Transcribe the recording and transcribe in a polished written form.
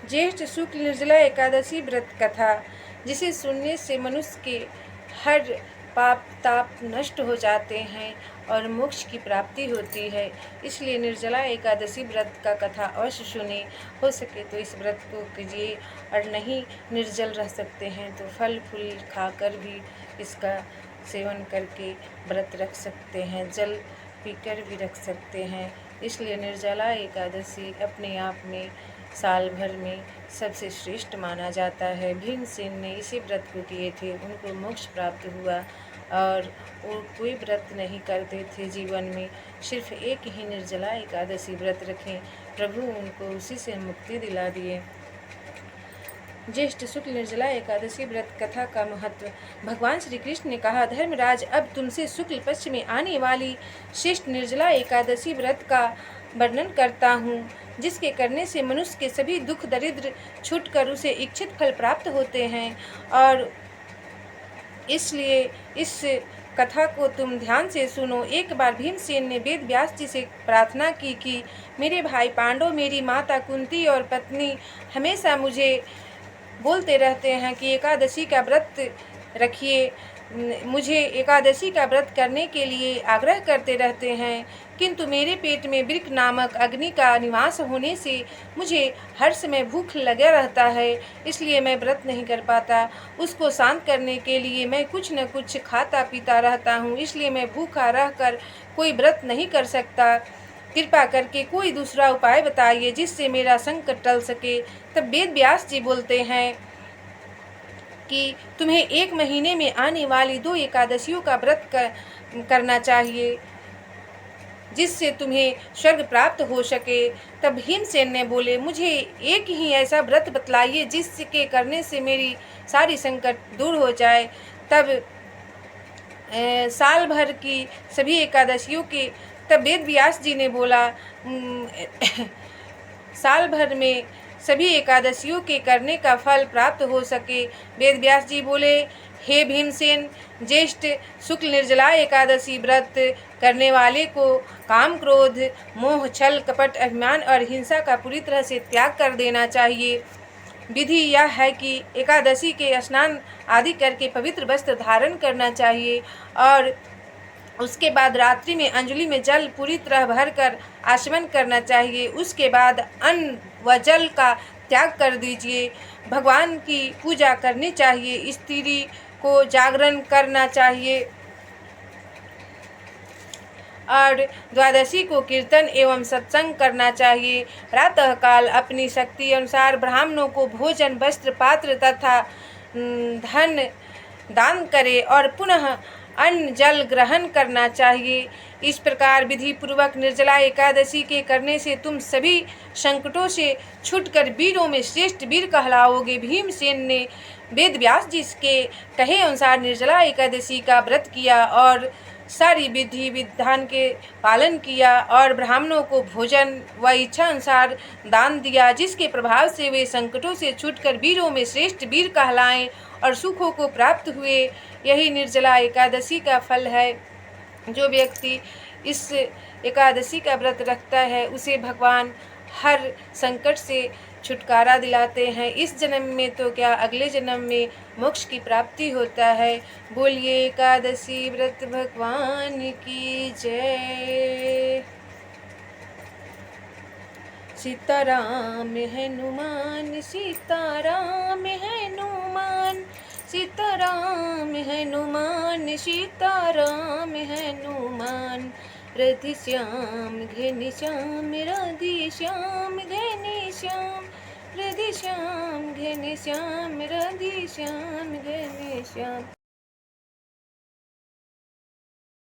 ज्येष्ठ शुक्ल निर्जला एकादशी व्रत कथा, जिसे सुनने से मनुष्य के हर पाप ताप नष्ट हो जाते हैं और मोक्ष की प्राप्ति होती है। इसलिए निर्जला एकादशी व्रत का कथा अवश्य सुने। हो सके तो इस व्रत को कीजिए, और नहीं निर्जल रह सकते हैं तो फल फूल खाकर भी इसका सेवन करके व्रत रख सकते हैं, जल पीकर भी रख सकते हैं। इसलिए निर्जला एकादशी अपने आप में साल भर में सबसे श्रेष्ठ माना जाता है। भीमसेन ने इसी व्रत को किए थे, उनको मोक्ष प्राप्त हुआ और वो कोई व्रत नहीं करते थे जीवन में, सिर्फ एक ही निर्जला एकादशी व्रत रखें, प्रभु उनको उसी से मुक्ति दिला दिए। ज्येष्ठ शुक्ल निर्जला एकादशी व्रत कथा का महत्व। भगवान श्री कृष्ण ने कहा, धर्मराज, अब तुमसे शुक्ल पक्ष में आने वाली श्रेष्ठ निर्जला एकादशी व्रत का वर्णन करता हूँ, जिसके करने से मनुष्य के सभी दुख दरिद्र छूटकर उसे इच्छित फल प्राप्त होते हैं। और इसलिए इस कथा को तुम ध्यान से सुनो। एक बार भीमसेन ने वेद व्यास जी से प्रार्थना की कि मेरे भाई पांडव, मेरी माता कुंती और पत्नी हमेशा मुझे बोलते रहते हैं कि एकादशी का व्रत रखिए, मुझे एकादशी का व्रत करने के लिए आग्रह करते रहते हैं, किंतु मेरे पेट में वृक नामक अग्नि का निवास होने से मुझे हर समय भूख लगा रहता है, इसलिए मैं व्रत नहीं कर पाता। उसको शांत करने के लिए मैं कुछ न कुछ खाता पीता रहता हूँ, इसलिए मैं भूखा रहकर कोई व्रत नहीं कर सकता। कृपा करके कोई दूसरा उपाय बताइए जिससे मेरा संकट टल सके। तब वेद व्यास जी बोलते हैं कि तुम्हें 1 महीने में आने वाली 2 एकादशियों का व्रत करना चाहिए, जिससे तुम्हें स्वर्ग प्राप्त हो सके। तब भीमसेन ने बोले, मुझे एक ही ऐसा व्रत बतलाइए जिसके करने से मेरी सारी संकट दूर हो जाए। तब साल भर की सभी एकादशियों के तब वेद व्यास जी ने बोला, साल भर में सभी एकादशियों के करने का फल प्राप्त हो सके। वेद व्यास जी बोले, हे भीमसेन, ज्येष्ठ शुक्ल निर्जला एकादशी व्रत करने वाले को काम क्रोध मोह छल कपट अभिमान और हिंसा का पूरी तरह से त्याग कर देना चाहिए। विधि यह है कि एकादशी के स्नान आदि करके पवित्र वस्त्र धारण करना चाहिए और उसके बाद रात्रि में अंजलि में जल पूरी तरह भरकर आचमन करना चाहिए। उसके बाद अन्न व जल का त्याग कर दीजिए। भगवान की पूजा करनी चाहिए। स्त्री को जागरण करना चाहिए और द्वादशी को कीर्तन एवं सत्संग करना चाहिए। प्रातःकाल अपनी शक्ति अनुसार ब्राह्मणों को भोजन वस्त्र पात्र तथा धन दान करे और पुनः अन्न जल ग्रहण करना चाहिए। इस प्रकार विधि पूर्वक निर्जला एकादशी के करने से तुम सभी संकटों से छूटकर वीरों में श्रेष्ठ वीर कहलाओगे। भीमसेन ने वेद व्यास जी के कहे अनुसार निर्जला एकादशी का व्रत किया और सारी विधि विधान के पालन किया और ब्राह्मणों को भोजन व इच्छा अनुसार दान दिया, जिसके प्रभाव से वे संकटों से छूटकर वीरों में श्रेष्ठ वीर कहलाएं और सुखों को प्राप्त हुए। यही निर्जला एकादशी का फल है। जो व्यक्ति इस एकादशी का व्रत रखता है उसे भगवान हर संकट से छुटकारा दिलाते हैं। इस जन्म में तो क्या, अगले जन्म में मोक्ष की प्राप्ति होता है। बोलिए एकादशी व्रत भगवान की जय। सीताराम है हनुमान, सीताराम है हनुमान, सीताराम है हनुमान, सीताराम है हनुमान। राधे श्याम घन श्याम, राधे श्याम घन श्याम, राधे श्याम घन श्याम, राधे श्याम घन श्याम।